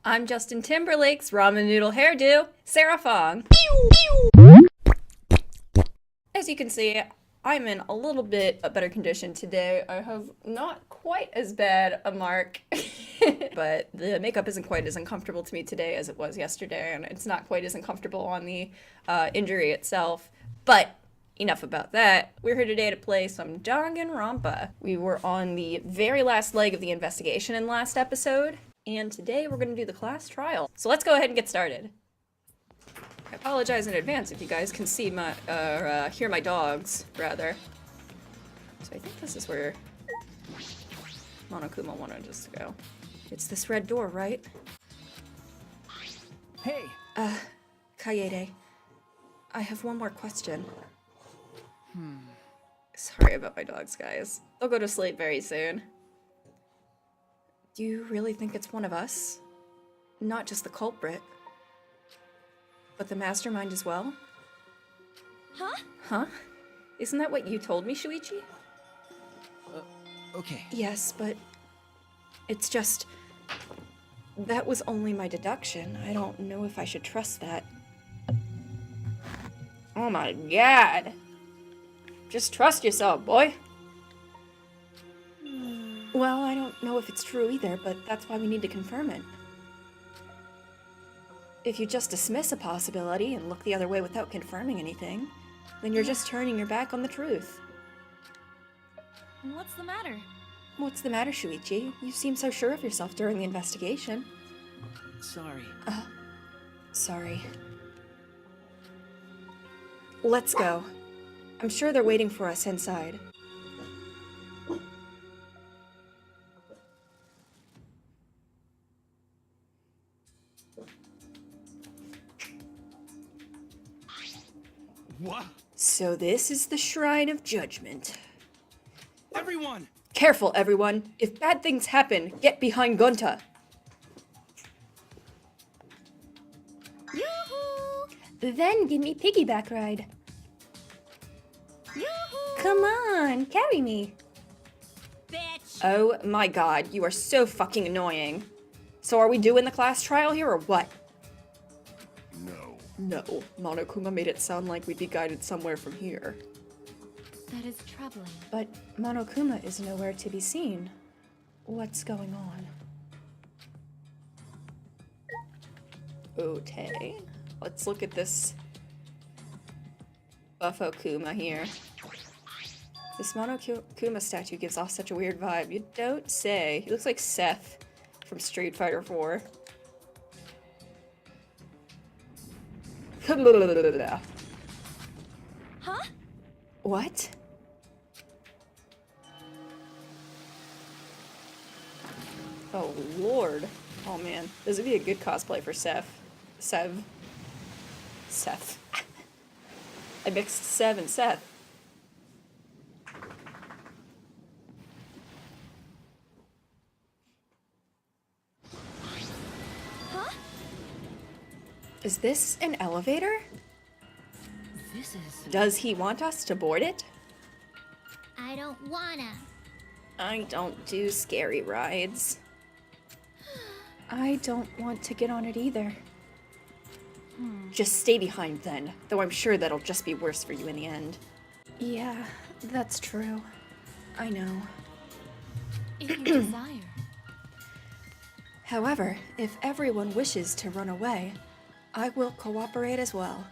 I'm Justin Timberlake's ramen noodle hairdo, Sarah Fong. As you can see, I'm in a little bit of better condition today. I have not quite as bad a mark, but the makeup isn't quite as uncomfortable to me today as it was yesterday, and it's not quite as uncomfortable on the injury itself. But enough about that. We're here today to play some Dangan Ronpa. We were on the very last leg of the investigation in last episode, and today we're going to do the class trial. So let's go ahead and get started. I apologize in advance if you guys can see my, hear my dogs, rather. So I think this is where Monokuma wanted us to go. It's this red door, right? Hey! Kaede, I have one more question. Sorry about my dogs, guys. They'll go to sleep very soon. Do you really think it's one of us? Not just the culprit, but the mastermind as well? Huh? Huh? Isn't that what you told me, Shuichi? Okay. Yes, but it's just... that was only my deduction. I don't know if I should trust that. Oh my god! Just trust yourself, boy! Well, I don't know if it's true either, but that's why we need to confirm it. If you just dismiss a possibility and look the other way without confirming anything, then you're just turning your back on the truth. What's the matter? What's the matter, Shuichi? You seemed so sure of yourself during the investigation. Sorry. Sorry. Let's go. I'm sure they're waiting for us inside. What? So this is the Shrine of Judgment. Everyone! Careful, everyone. If bad things happen, get behind Gunta. Yoo-hoo! Then give me piggyback ride. Yoo-hoo! Come on, carry me. Bitch! Oh my god, you are so fucking annoying. So are we doing the class trial here or what? No, Monokuma made it sound like we'd be guided somewhere from here. That is troubling. But Monokuma is nowhere to be seen. What's going on? Okay, let's look at this Buffokuma here. This Monokuma statue gives off such a weird vibe. You don't say. He looks like Seth from Street Fighter 4. Huh? What? Oh lord. Oh man. This would be a good cosplay for Seth. Seth. I mixed Sev and Seth. Huh? Is this an elevator? This is... Does he want us to board it? I don't wanna. I don't do scary rides. I don't want to get on it either. Just stay behind then, though I'm sure that'll just be worse for you in the end. Yeah, that's true. I know. If you desire. However, if everyone wishes to run away, I will cooperate as well.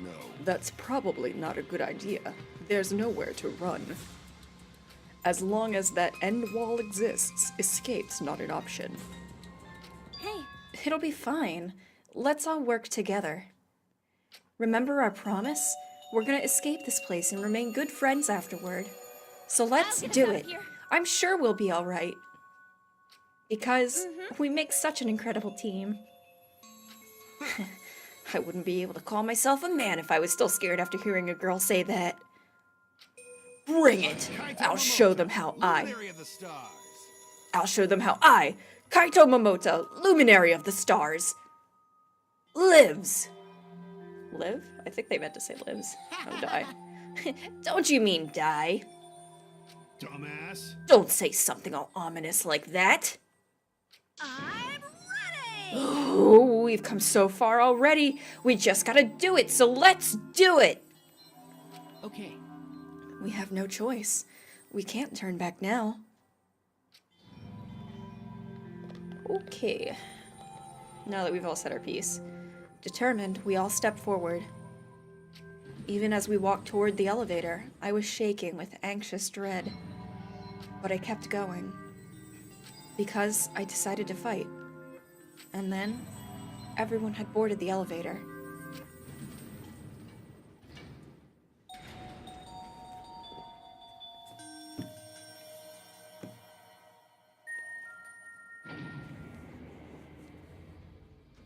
No. That's probably not a good idea. There's nowhere to run. As long as that end wall exists, escape's not an option. Hey, It'll be fine. Let's all work together. Remember our promise? We're gonna escape this place and remain good friends afterward. So let's get us do out of it. here. I'm sure we'll be alright. Because we make such an incredible team. I wouldn't be able to call myself a man if I was still scared after hearing a girl say that. Bring it! I'll show them how I'll show them how I, Kaito Momota, Luminary of the Stars, lives. Live? I think they meant to say lives. Oh, die. Don't you mean die? Dumbass. Don't say something all ominous like that. I'm Oh, we've come so far already. We just gotta do it, so let's do it! Okay. We have no choice. We can't turn back now. Okay. Now that we've all said our piece, determined, we all step forward. Even as we walked toward the elevator, I was shaking with anxious dread. But I kept going. Because I decided to fight. And then, everyone had boarded the elevator.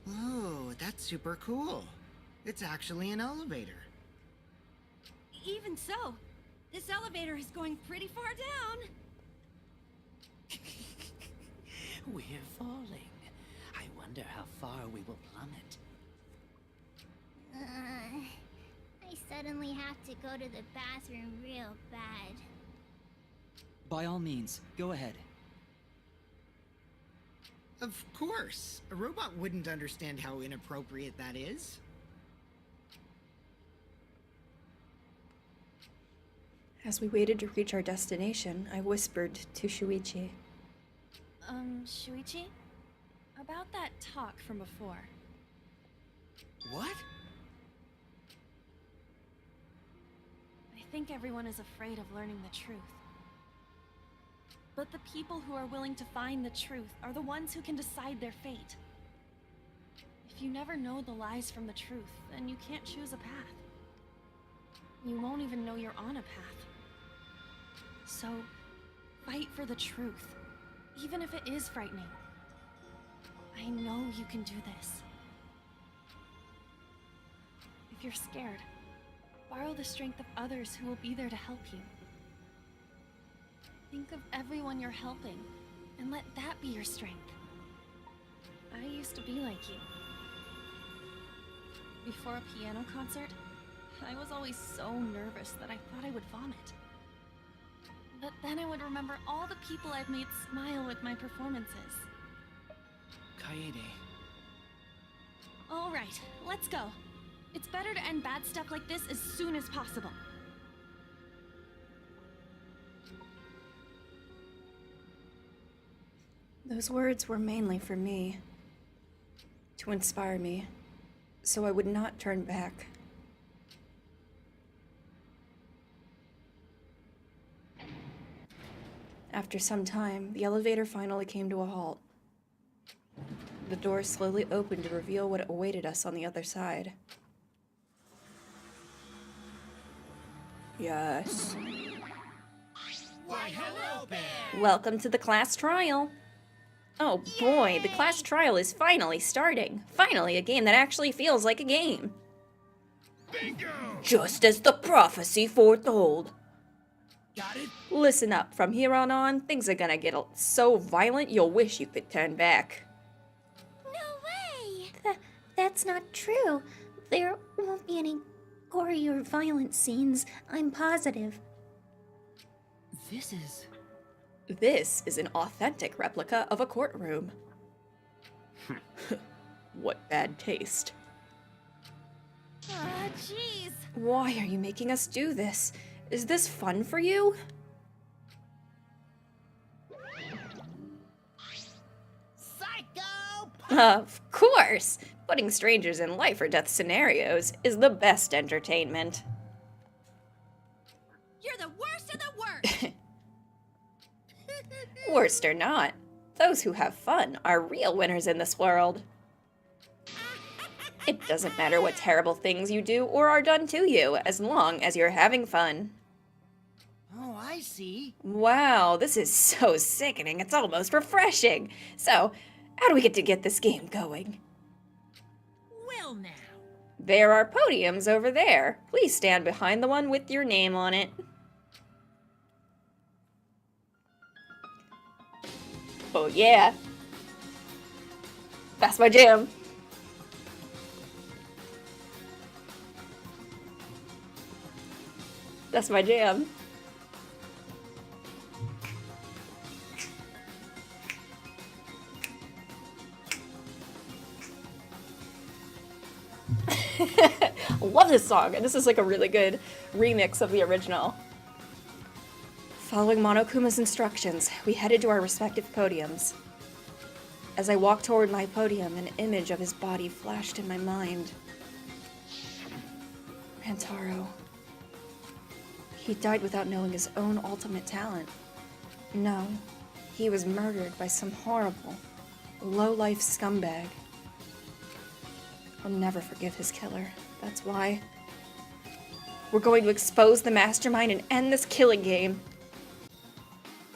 Oh, that's super cool. It's actually an elevator. Even so, this elevator is going pretty far down. We're falling. I wonder how far we will plummet. I suddenly have to go to the bathroom real bad. By all means, go ahead. Of course. A robot wouldn't understand how inappropriate that is. As we waited to reach our destination, I whispered to Shuichi. Shuichi? About that talk from before. What? I think everyone is afraid of learning the truth. But the people who are willing to find the truth are the ones who can decide their fate. If you never know the lies from the truth, then you can't choose a path. You won't even know you're on a path. So, fight for the truth, even if it is frightening. I know you can do this. If you're scared, borrow the strength of others who will be there to help you. Think of everyone you're helping, and let that be your strength. I used to be like you. Before a piano concert, I was always so nervous that I thought I would vomit. But then I would remember all the people I've made smile with my performances. Kaede. All right, let's go. It's better to end bad stuff like this as soon as possible. Those words were mainly for me. To inspire me, so I would not turn back. After some time, the elevator finally came to a halt. The door slowly opened to reveal what awaited us on the other side. Yes. Why, hello there! Welcome to the class trial. Oh boy, the class trial is finally starting. Finally, a game that actually feels like a game. Bingo! Just as the prophecy foretold. Got it? Listen up, from here on, things are gonna get so violent you'll wish you could turn back. No way! That's not true. There won't be any gory or violent scenes, I'm positive. This is an authentic replica of a courtroom. What bad taste. Ah, jeez. Why are you making us do this? Is this fun for you? Psycho! Of course! Putting strangers in life or death scenarios is the best entertainment. You're the worst of the worst! Worst or not, those who have fun are real winners in this world. It doesn't matter what terrible things you do or are done to you, as long as you're having fun. Oh, I see. Wow, this is so sickening, it's almost refreshing. So, how do we get this game going? Well now. There are podiums over there. Please stand behind the one with your name on it. Oh yeah. That's my jam. That's my jam. Love this song, and this is like a really good remix of the original. Following Monokuma's instructions, we headed to our respective podiums. As I walked toward my podium, an image of his body flashed in my mind. Rantaro. He died without knowing his own ultimate talent. No, he was murdered by some horrible, low-life scumbag. I'll never forgive his killer. That's why. We're going to expose the mastermind and end this killing game.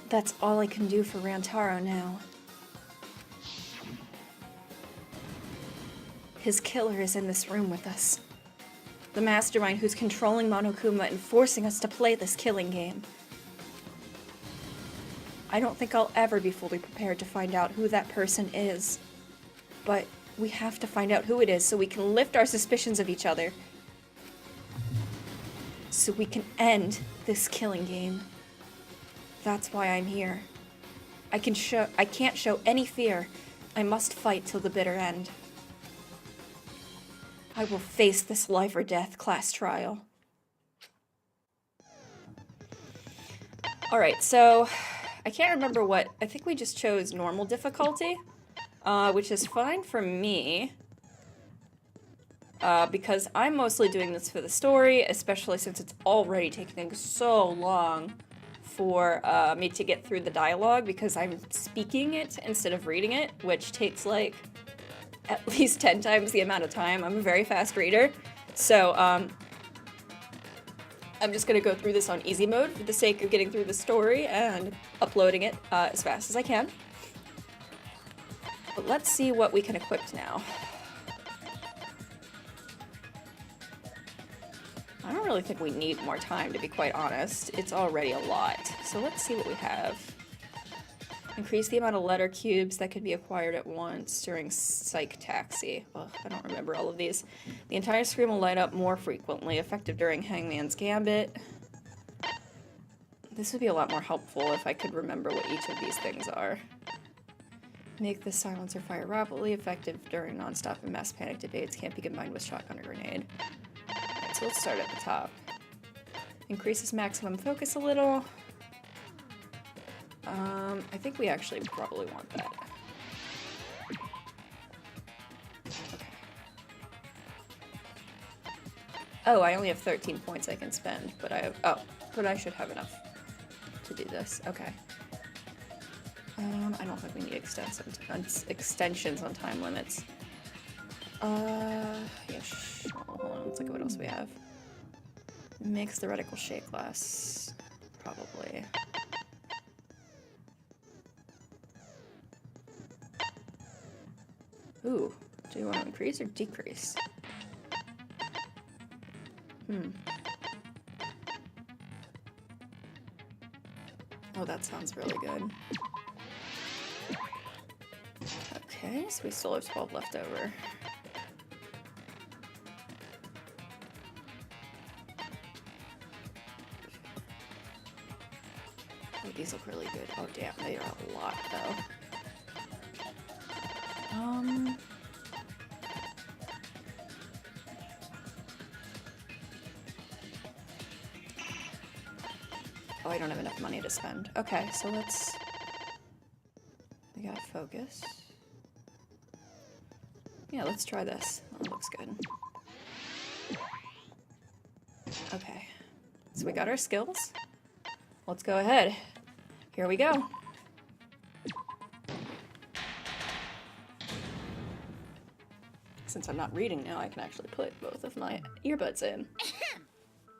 That's all I can do for Rantaro now. His killer is in this room with us. The mastermind who's controlling Monokuma and forcing us to play this killing game. I don't think I'll ever be fully prepared to find out who that person is. But we have to find out who it is so we can lift our suspicions of each other. So we can end this killing game. That's why I'm here. I can't show any fear. I must fight till the bitter end. I will face this life or death class trial. Alright, so I can't remember what, I think we just chose normal difficulty, which is fine for me, because I'm mostly doing this for the story, especially since it's already taking so long for me to get through the dialogue, because I'm speaking it instead of reading it, which takes like at least 10 times the amount of time. I'm a very fast reader, so I'm just gonna go through this on easy mode for the sake of getting through the story and uploading it as fast as I can. But let's see what we can equip now. I don't really think we need more time, to be quite honest. It's already a lot. So let's see what we have. Increase the amount of letter cubes that can be acquired at once during Psych Taxi. Ugh, I don't remember all of these. The entire screen will light up more frequently, effective during Hangman's Gambit. This would be a lot more helpful if I could remember what each of these things are. Make the silencer fire rapidly, effective during non-stop and mass panic debates, can't be combined with shotgun or grenade. Alright, so let's start at the top. Increases maximum focus a little. I think we actually probably want that. Okay. Oh, I only have 13 points I can spend, but I should have enough to do this. Okay. I don't think we need extensions on time limits. Yeah, hold on, let's look at what else we have. Makes the reticle shake less, probably. Ooh, do you want to increase or decrease? Oh, that sounds really good. Okay, so we still have 12 left over. Oh, these look really good. Oh, damn, they are a lot, though. Oh, I don't have enough money to spend. Okay, so we got focus. Yeah, let's try this. That looks good. Okay, so we got our skills. Let's go ahead. Here we go. Since I'm not reading now, I can actually put both of my earbuds in.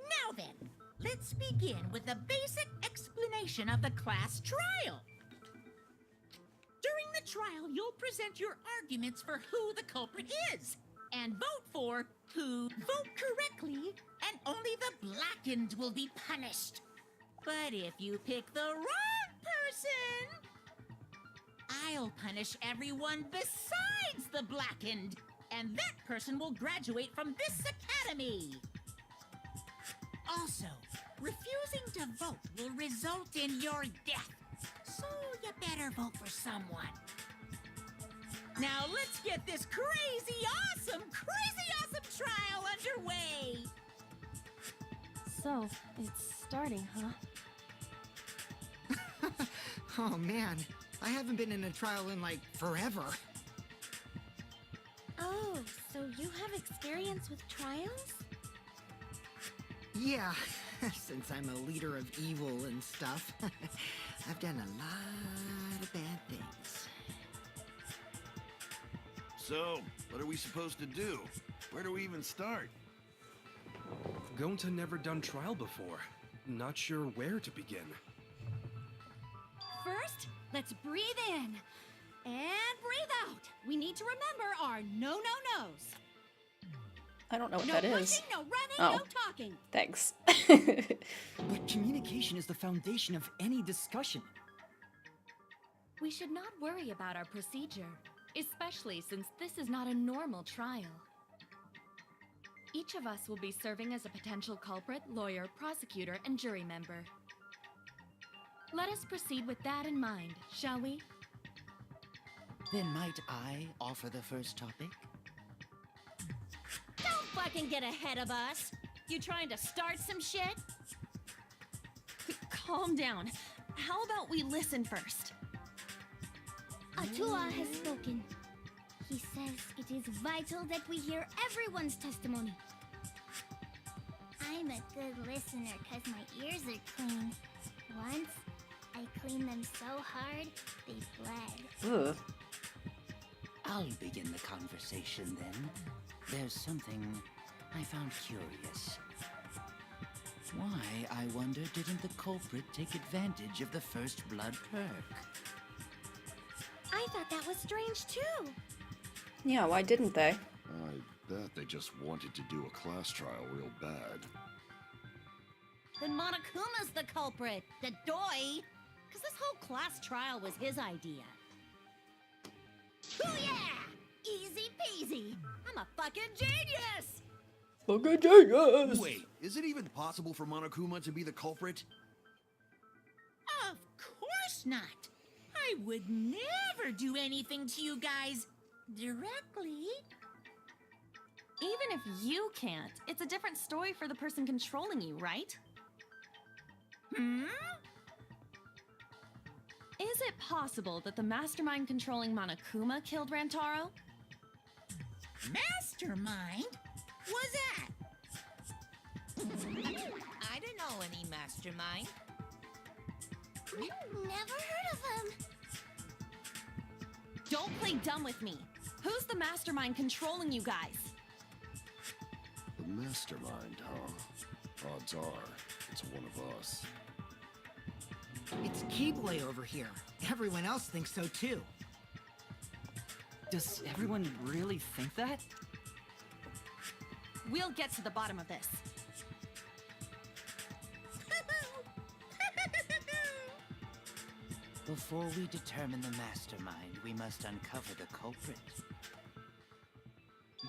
Now then, let's begin with a basic explanation of the class trial. During the trial, you'll present your arguments for who the culprit is, and vote for who. Vote correctly, and only the blackened will be punished. But if you pick the wrong person, I'll punish everyone besides the blackened. And that person will graduate from this academy. Also, refusing to vote will result in your death. So you better vote for someone. Now let's get this crazy awesome trial underway! So, it's starting, huh? Oh man, I haven't been in a trial in like forever. Oh, so you have experience with trials? Yeah, since I'm a leader of evil and stuff, I've done a lot of bad things. So, what are we supposed to do? Where do we even start? Gonta never done trial before. Not sure where to begin. First, let's breathe in and breathe out. We need to remember our no-no-nos. I don't know what No that pushing, is. no running, Oh. no talking. Thanks. But communication is the foundation of any discussion. We should not worry about our procedure, especially since this is not a normal trial. Each of us will be serving as a potential culprit, lawyer, prosecutor, and jury member. Let us proceed with that in mind, shall we? Then might I offer the first topic? Don't fucking get ahead of us. You trying to start some shit? Calm down. How about we listen first? Atua has spoken. He says it is vital that we hear everyone's testimony. I'm a good listener because my ears are clean. Once, I cleaned them so hard, they bled. Ugh. I'll begin the conversation then. There's something I found curious. Why, I wonder, didn't the culprit take advantage of the first blood perk? I thought that was strange too. Yeah, why didn't they? I bet they just wanted to do a class trial real bad. Then Monokuma's the culprit, the doy. Because this whole class trial was his idea. Oh yeah! Easy peasy. I'm a fucking genius! Fucking genius! Wait, is it even possible for Monokuma to be the culprit? Of course not. I would never do anything to you guys directly. Even if you can't, it's a different story for the person controlling you, right? Hmm? Is it possible that the mastermind controlling Monokuma killed Rantaro? Mastermind? What's that? I don't know any mastermind. Never heard of him. Don't play dumb with me. Who's the mastermind controlling you guys? The mastermind, huh? Odds are, it's one of us. It's Keyblade over here. Everyone else thinks so too. Does everyone really think that? We'll get to the bottom of this. Before we determine the mastermind, we must uncover the culprit.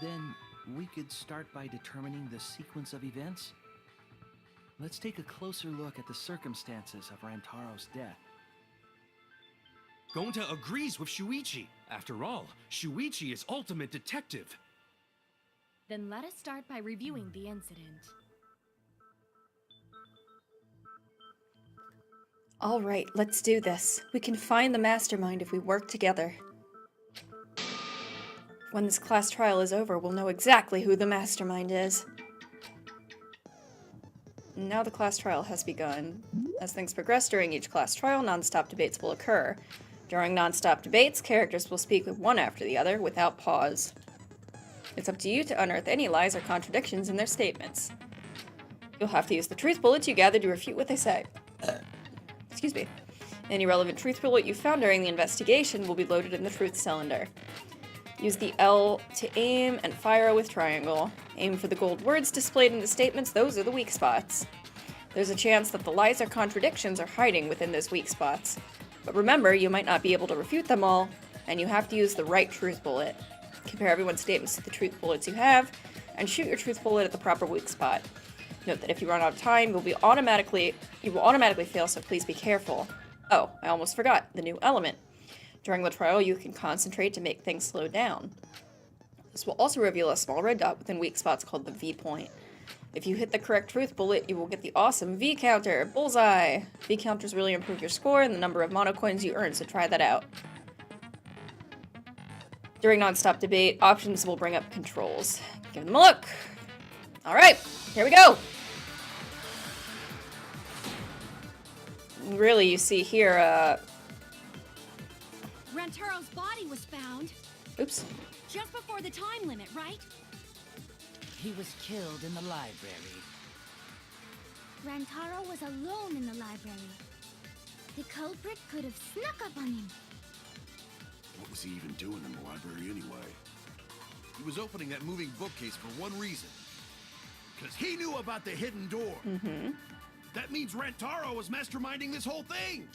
Then we could start by determining the sequence of events. Let's take a closer look at the circumstances of Rantaro's death. Gonta agrees with Shuichi. After all, Shuichi is ultimate detective. Then let us start by reviewing the incident. All right, let's do this. We can find the mastermind if we work together. When this class trial is over, we'll know exactly who the mastermind is. Now the class trial has begun. As things progress during each class trial, non-stop debates will occur. During non-stop debates, characters will speak one after the other without pause. It's up to you to unearth any lies or contradictions in their statements. You'll have to use the truth bullet you gathered to refute what they say. Excuse me. Any relevant truth bullet you found during the investigation will be loaded in the truth cylinder. Use the L to aim and fire with triangle. Aim for the gold words displayed in the statements, those are the weak spots. There's a chance that the lies or contradictions are hiding within those weak spots. But remember, you might not be able to refute them all, and you have to use the right truth bullet. Compare everyone's statements to the truth bullets you have, and shoot your truth bullet at the proper weak spot. Note that if you run out of time, you will automatically fail, so please be careful. Oh, I almost forgot, the new element. During the trial, you can concentrate to make things slow down. This will also reveal a small red dot within weak spots called the V point. If you hit the correct truth bullet, you will get the awesome V counter. Bullseye! V counters really improve your score and the number of mono coins you earn, so try that out. During non-stop debate, options will bring up controls. Give them a look. Alright, here we go! Really, you see here, Rantaro's body was found oops. just before the time limit, right? He was killed in the library. Rantaro was alone in the library. The culprit could have snuck up on him. What was he even doing in the library anyway? He was opening that moving bookcase for one reason. Because he knew about the hidden door. Mm-hmm. That means Rantaro was masterminding this whole thing.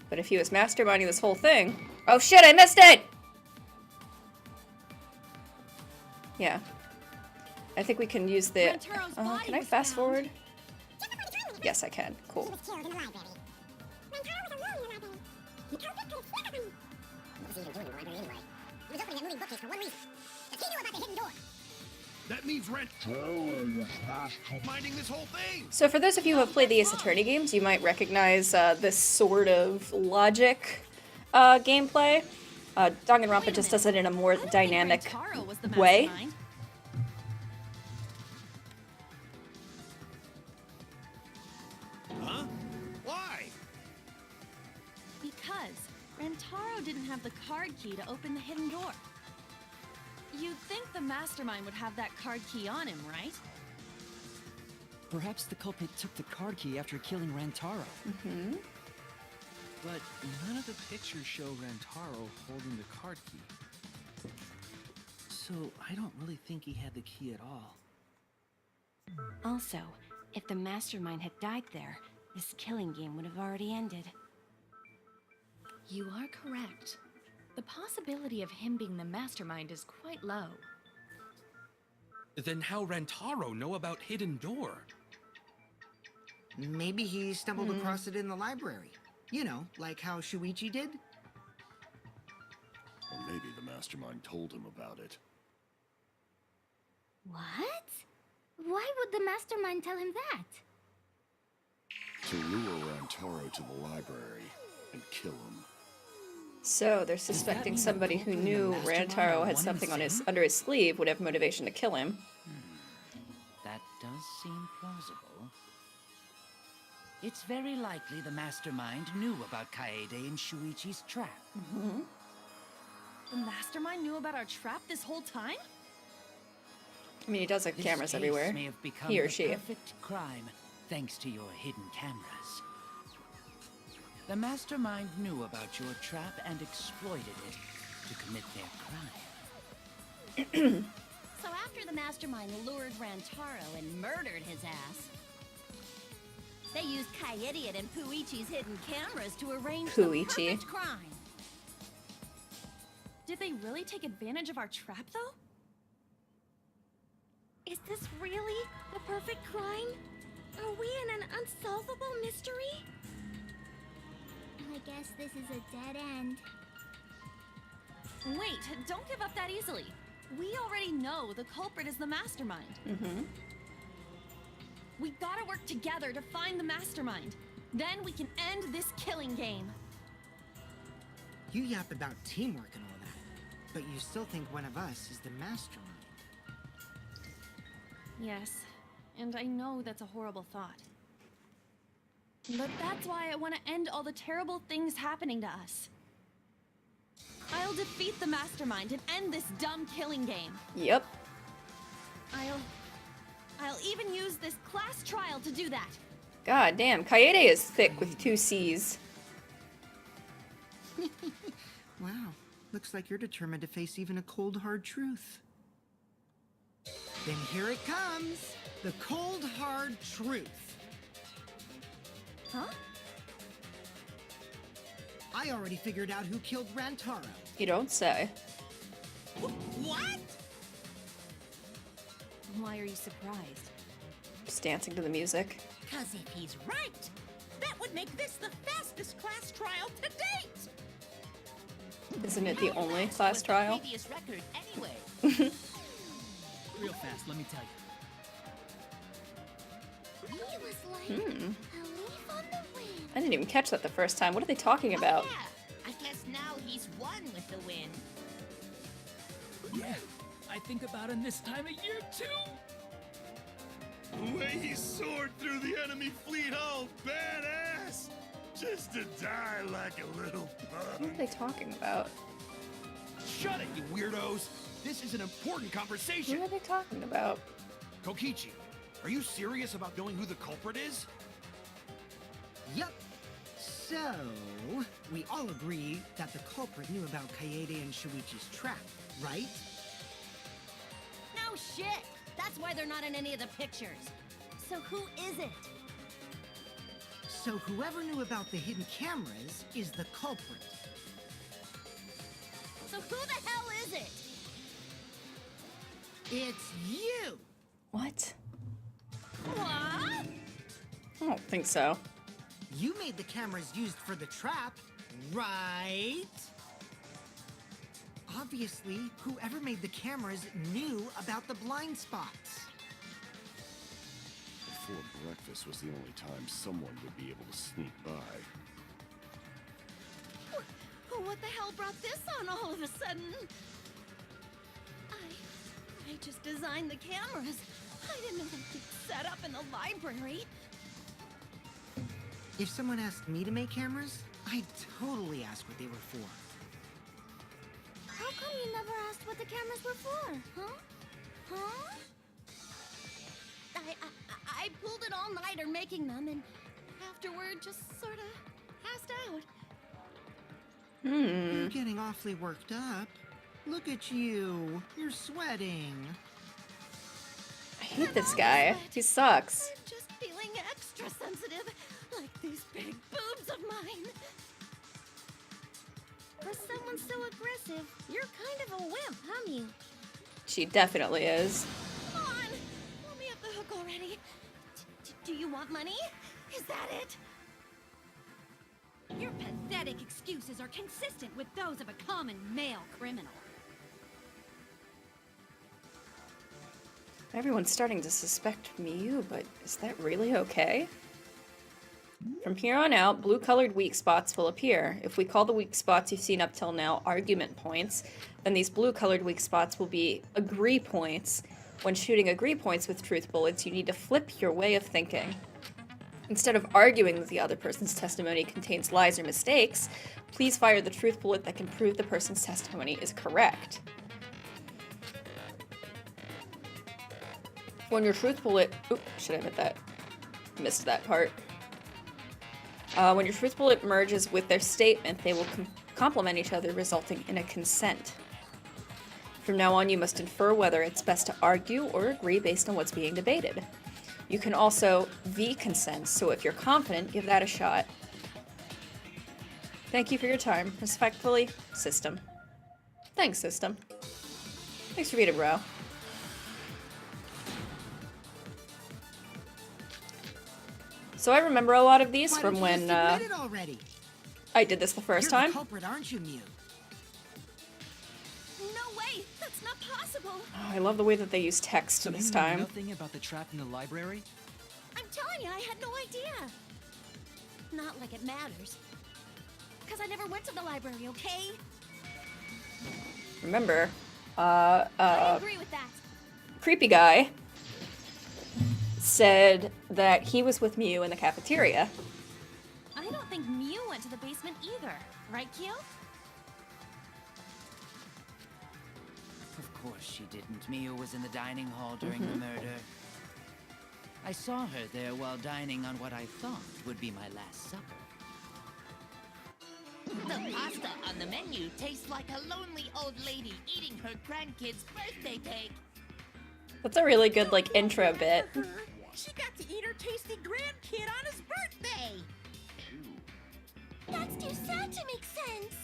But if he was masterminding this whole thing... Oh shit, I missed it! Yeah. I think we can use the... can I fast forward? Yes, I can. Cool. That means Rantaro was masterminding this whole thing. So for those of you who have played the Ace Attorney games, you might recognize this sort of logic gameplay. Dangan Ronpa just does it in a more dynamic way. Huh? Why? Because Rantaro didn't have the card key to open the hidden door. You'd think the mastermind would have that card key on him, right? Perhaps the culprit took the card key after killing Rantaro. Mm-hmm. But none of the pictures show Rantaro holding the card key. So I don't really think he had the key at all. Also, if the mastermind had died there, this killing game would have already ended. You are correct. The possibility of him being the mastermind is quite low. Then how Rantaro know about Hidden Door? Maybe he stumbled across it in the library. You know, like how Shuichi did? Or maybe the mastermind told him about it. What? Why would the mastermind tell him that? To lure Rantaro to the library and kill him. So they're suspecting somebody who knew Rantaro had something on under his sleeve would have motivation to kill him. That does seem plausible. It's very likely the mastermind knew about Kaede and Shuichi's trap. Mm-hmm. The mastermind knew about our trap this whole time? I mean, he does have This cameras case everywhere. may have become He or the she. perfect crime, thanks to your hidden cameras. The mastermind knew about your trap and exploited it to commit their crime. So after the mastermind lured Rantaro and murdered his ass, they used Kaede and Puichi's hidden cameras to arrange the Puichi. perfect crime. Did they really take advantage of our trap, though? Is this really the perfect crime? Are we in an unsolvable mystery? I guess this is a dead end. Wait, don't give up that easily. We already know the culprit is the mastermind. Mm-hmm. We gotta work together to find the mastermind. Then we can end this killing game. You yap about teamwork and all that, but you still think one of us is the mastermind. Yes, and I know that's a horrible thought. But that's why I want to end all the terrible things happening to us. I'll defeat the mastermind and end this dumb killing game. Yep. I'll even use this class trial to do that. God damn, Kaede is thick with 2 C's. Wow, looks like you're determined to face even a cold, hard truth. Then here it comes, the cold, hard truth. Huh? I already figured out who killed Rantaro. You don't say. What? Why are you surprised? Just dancing to the music. Because if he's right, that would make this the fastest class trial to date. Isn't it the only class trial? Previous record anyway. Real fast, let me tell you. He was like a leaf on the wind. I didn't even catch that the first time. What are they talking about? Yeah, I guess now he's one with the wind. Yeah, I think about him this time of year too. The way he soared through the enemy fleet, all badass! Just to die like a little What pug. are they talking about? Shut it, you weirdos! This is an important conversation! What are they talking about? Kokichi, are you serious about knowing who the culprit is? Yup. So, we all agree that the culprit knew about Kaede and Shuichi's trap, right? No shit! That's why they're not in any of the pictures. So who is it? So whoever knew about the hidden cameras is the culprit. So who the hell is it? It's you! What? What? I don't think so. You made the cameras used for the trap, right? Obviously, whoever made the cameras knew about the blind spots. Before breakfast was the only time someone would be able to sneak by. What the hell brought this on all of a sudden? I just designed the cameras. I didn't know they'd get set up in the library. If someone asked me to make cameras, I'd totally ask what they were for. How come you never asked what the cameras were for, huh? Huh? I pulled an all-nighter making them, and afterward just sort of passed out. You're getting awfully worked up. Look at you. You're sweating. I hate this guy. He sucks. I'm just feeling extra sensitive, like these big boobs of mine. For someone so aggressive, you're kind of a wimp, huh, Mew? She definitely is. Come on! Let me off the hook already. Do you want money? Is that it? Your pathetic excuses are consistent with those of a common male criminal. Everyone's starting to suspect Miyu, but is that really okay? From here on out, blue-colored weak spots will appear. If we call the weak spots you've seen up till now argument points, then these blue-colored weak spots will be agree points. When shooting agree points with truth bullets, you need to flip your way of thinking. Instead of arguing that the other person's testimony contains lies or mistakes, please fire the truth bullet that can prove the person's testimony is correct. When your truth bullet... Oop, should I admit that? Missed that part. When your truth bullet merges with their statement, they will complement each other, resulting in a consent. From now on, you must infer whether it's best to argue or agree based on what's being debated. You can also V-consent, so if you're confident, give that a shot. Thank you for your time. Respectfully, System. Thanks, System. Thanks for being a bro. So I remember a lot of these from when I did this the first You're time. the culprit, aren't you, Mew? No way! That's not possible! Oh, I love the way that they use text So this you know time. nothing about the trap in the library? I'm telling you, I had no idea. Not like it matters. Because I never went to the library, okay? Remember, I agree with that. creepy guy said that he was with Mew in the cafeteria. I don't think Mew went to the basement either, right, Kyo? Of course she didn't. Mio was in the dining hall during the murder. I saw her there while dining on what I thought would be my last supper. The pasta on the menu tastes like a lonely old lady eating her grandkid's birthday cake. That's a really good, like, intro bit. She got to eat her tasty grandkid on his birthday. That's too sad to make sense.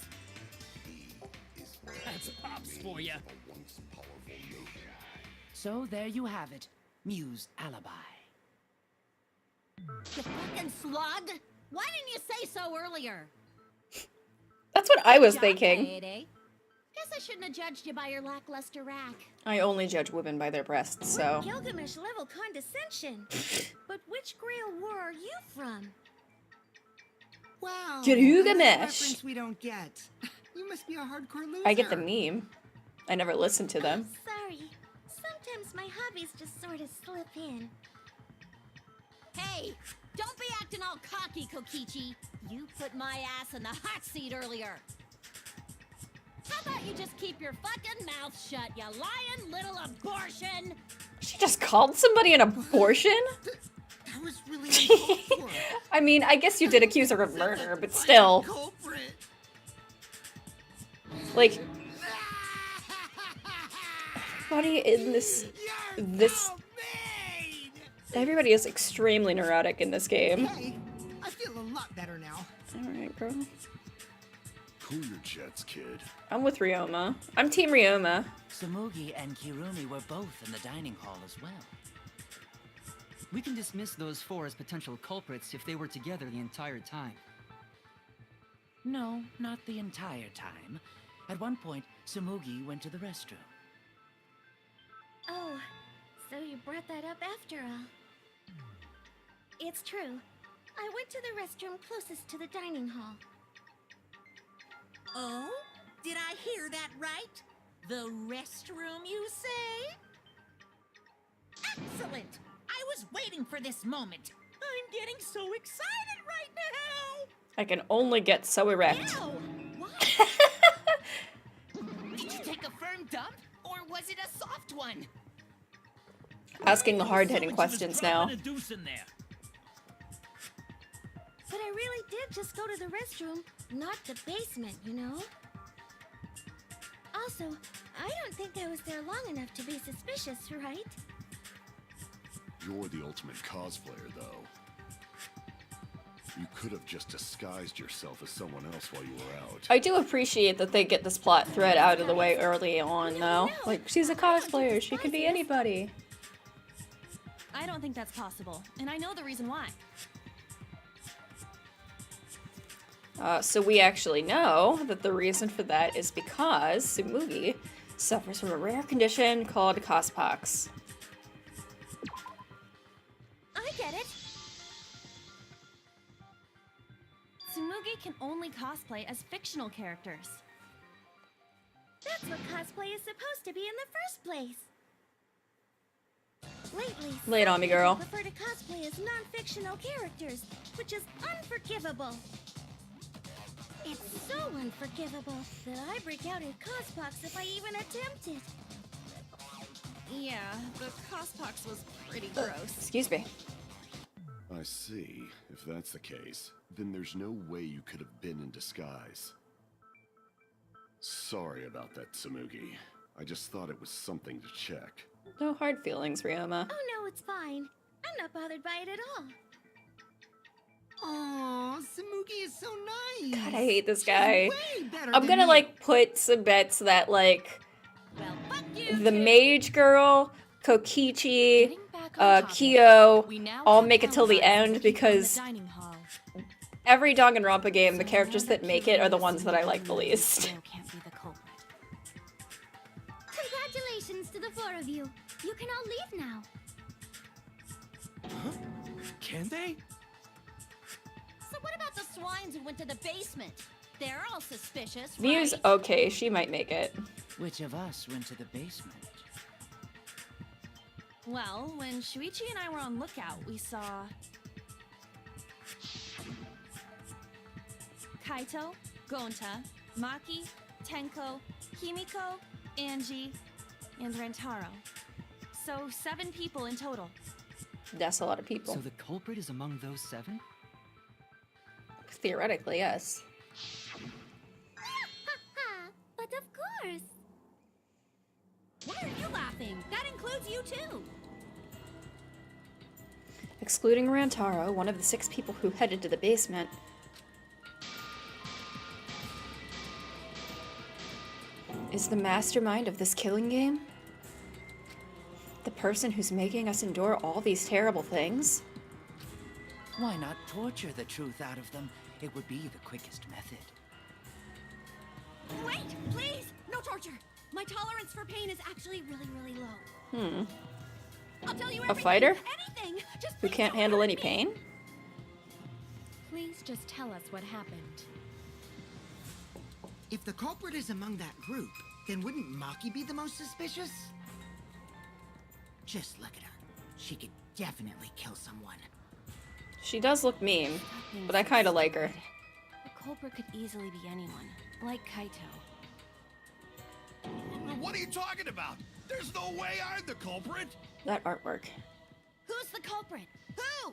That's Pops for ya. So there you have it. Mew's alibi. You fucking slug! Why didn't you say so earlier? That's what I was Job, thinking. Kaede. Guess I shouldn't have judged you by your lackluster rack. I only judge women by their breasts, so. Gilgamesh level condescension. But which Grail war are you from? Wow. Gilgamesh. another reference we don't get. You must be a hardcore loser. I get the meme. I never listened to them. Sorry. Sometimes my hobbies just sort of slip in. Hey, don't be acting all cocky, Kokichi. You put my ass in the hot seat earlier. How about you just keep your fucking mouth shut, you lying little abortion? She just called somebody an abortion? That was really uncalled for. I mean, I guess you did accuse her of murder, but still. Like, everybody in this. Everybody is extremely neurotic in this game. Hey, I feel a lot better now. Alright, girl. Cool your jets, kid. I'm with Ryoma. I'm Team Ryoma. Samugi and Kirumi were both in the dining hall as well. We can dismiss those four as potential culprits if they were together the entire time. No, not the entire time. At one point, Samugi went to the restroom. Oh, so you brought that up after all. It's true. I went to the restroom closest to the dining hall. Oh? Did I hear that right? The restroom, you say? Excellent! I was waiting for this moment. I'm getting so excited right now! I can only get so erect. Ew! What? Did you take a firm dump? Or was it a soft one? Asking the hard-hitting questions now. But I really did just go to the restroom, not the basement, you know? Also, I don't think I was there long enough to be suspicious, right? You're the ultimate cosplayer, though. You could have just disguised yourself as someone else while you were out. I do appreciate that they get this plot thread out of the way early on, though. Like, she's a cosplayer, she could be anybody. I don't think that's possible, and I know the reason why. So we actually know that the reason for that is because Tsumugi suffers from a rare condition called cospox. I get it. Tsumugi can only cosplay as fictional characters. That's what cosplay is supposed to be in the first place. Lately, Lay it on me, girl. some people prefer to cosplay as non-fictional characters, which is unforgivable. It's so unforgivable that I break out in cospox if I even attempt it. Yeah, the cospox was pretty gross. Excuse me. I see. If that's the case, then there's no way you could have been in disguise. Sorry about that, Tsumugi. I just thought it was something to check. No hard feelings, Ryoma. Oh no, it's fine. I'm not bothered by it at all. Aw, Tsumugi is so nice. God, I hate this guy. Way better I'm than gonna, me. like, put some bets that, like, Well, fuck you the too. mage girl, Kokichi, Getting back on topic, Kyo, we now all have make it till the allies end working from because the dining hall. every Dangan Ronpa game, the characters that make it are the ones that I like the least. Still can't be the culprit. Congratulations to the four of you. You can all leave now. Can they? So what about the swines who went to the basement? They're all suspicious, Miu's right? okay, she might make it. Which of us went to the basement? Well, when Shuichi and I were on lookout, we saw Kaito, Gonta, Maki, Tenko, Himiko, Angie, and Rentaro. So 7 people in total. That's a lot of people. So the culprit is among those 7? Theoretically, yes. But of course. Why are you laughing? That includes you too. Excluding Rantaro, one of the 6 people who headed to the basement. Is the mastermind of this killing game? The person who's making us endure all these terrible things? Why not torture the truth out of them? It would be the quickest method. Wait, please! No torture! My tolerance for pain is actually really, really low. I'll tell you A everything, fighter? anything! Just Who please can't don't handle hurt any me. pain? Please just tell us what happened. If the culprit is among that group, then wouldn't Maki be the most suspicious? Just look at her. She could definitely kill someone. She does look mean, but I kind of like her. The culprit could easily be anyone, like Kaito. What are you talking about? There's no way I'm the culprit! That artwork. Who's the culprit? Who?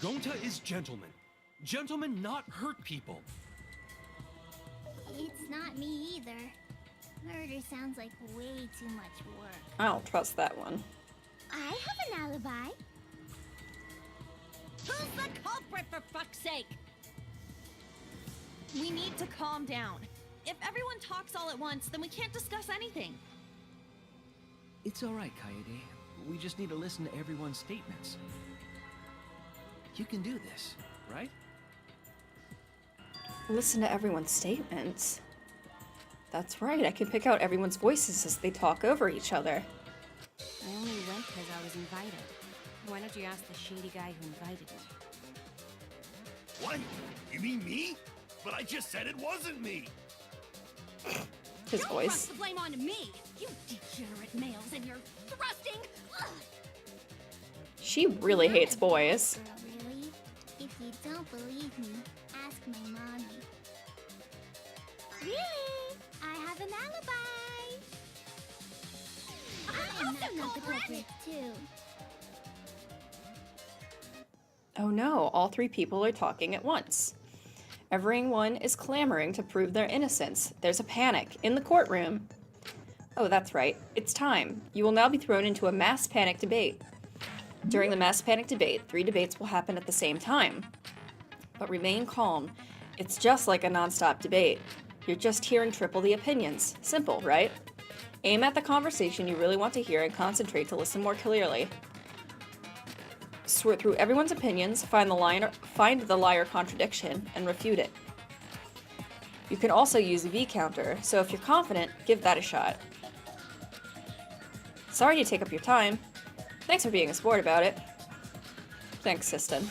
Gonta is gentleman. Gentlemen not hurt people. It's not me either. Murder sounds like way too much work. I don't trust that one. I have an alibi. Who's the culprit, for fuck's sake? We need to calm down. If everyone talks all at once, then we can't discuss anything. It's all right, Kaede. We just need to listen to everyone's statements. You can do this, right? Listen to everyone's statements. That's right, I can pick out everyone's voices as they talk over each other. I only went because I was invited. Why don't you ask the shady guy who invited me? What? You mean me? But I just said it wasn't me! His Don't voice. thrust the blame onto me, you degenerate males, and you're thrusting. Ugh. She really hates boys. Girl, really? If you don't believe me, ask my mommy. Really? I have an alibi. I'm also not the culprit. culprit, too. Oh no, all three people are talking at once. Everyone is clamoring to prove their innocence. There's a panic in the courtroom. Oh, that's right. It's time. You will now be thrown into a mass panic debate. During the mass panic debate, 3 debates will happen at the same time. But remain calm. It's just like a non-stop debate. You're just hearing triple the opinions. Simple, right? Aim at the conversation you really want to hear and concentrate to listen more clearly. Sort through everyone's opinions, find the liar contradiction, and refute it. You can also use a V counter, so if you're confident, give that a shot. Sorry to take up your time. Thanks for being a sport about it. Thanks, System.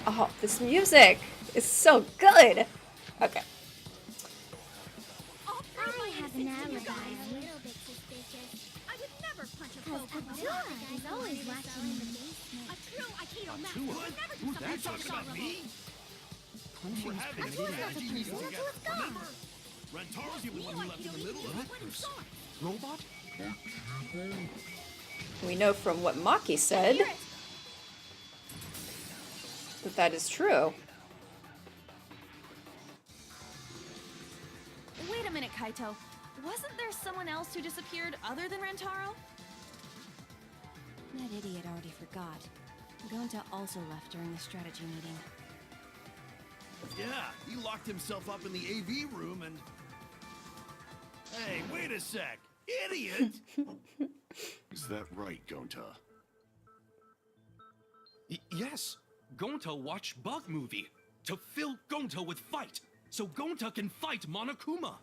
Oh, this music is so good! Okay. I have an alibi. A little bit suspicious. I would never punch a Because foe. Abdullah is always watching in the basement. A true Aikido master Who? would never do Who's something that so talking about dishonorable. me? We're having a strategy meeting together, remember? Rantaro's the only one who left in the middle of it. Robot? We know from what Maki said that that is true. Wait a minute, Kaito. Wasn't there someone else who disappeared other than Rantaro? That idiot already forgot. Gonta also left during the strategy meeting. Yeah, he locked himself up in the AV room and... Hey, wait a sec! Idiot! Is that right, Gonta? Yes. Gonta watched Bug Movie to fill Gonta with fight, so Gonta can fight Monokuma.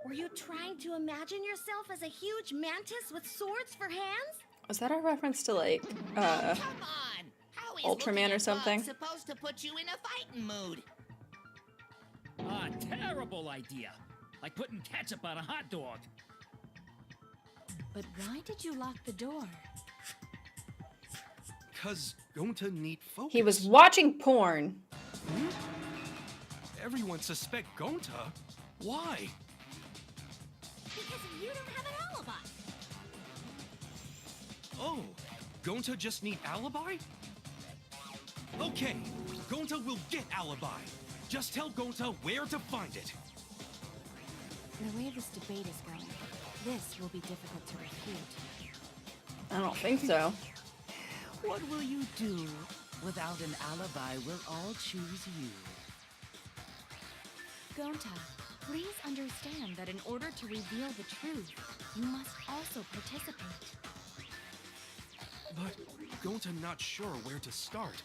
Were you trying to imagine yourself as a huge mantis with swords for hands? Was that a reference to, like, Come on! How is Ultraman looking or at something? bugs supposed to put you in a fighting mood? A terrible idea. Like putting ketchup on a hot dog. But why did you lock the door? Cause Gonta need focus. He was watching porn. Everyone suspect Gonta? Why? Because you don't have an alibi. Oh, Gonta just need alibi? Okay, Gonta will get alibi. Just tell Gonta where to find it. The way this debate is going, this will be difficult to refute. I don't think so. What will you do? Without an alibi, we'll all choose you. Gonta, please understand that in order to reveal the truth, you must also participate. But Gonta not sure where to start.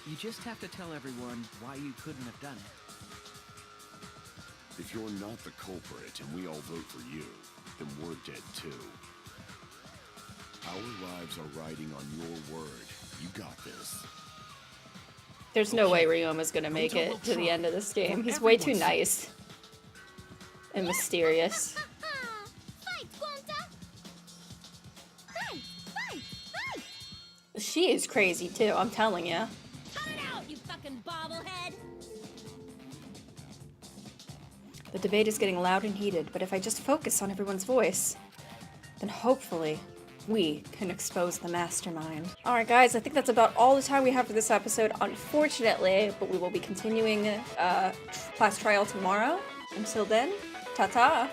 You just have to tell everyone why you couldn't have done it. If you're not the culprit and we all vote for you, then we're dead too. Our lives are riding on your word. You got this. There's no way Ryoma's gonna make it to the end of this game. He's way too nice. And mysterious. Fight, Gonta! Fight! Fight! Fight! She is crazy too, I'm telling ya. Cut it out, you fucking bobblehead! The debate is getting loud and heated, but if I just focus on everyone's voice, then hopefully we can expose the mastermind. Alright guys, I think that's about all the time we have for this episode, unfortunately, but we will be continuing class trial tomorrow. Until then, ta-ta!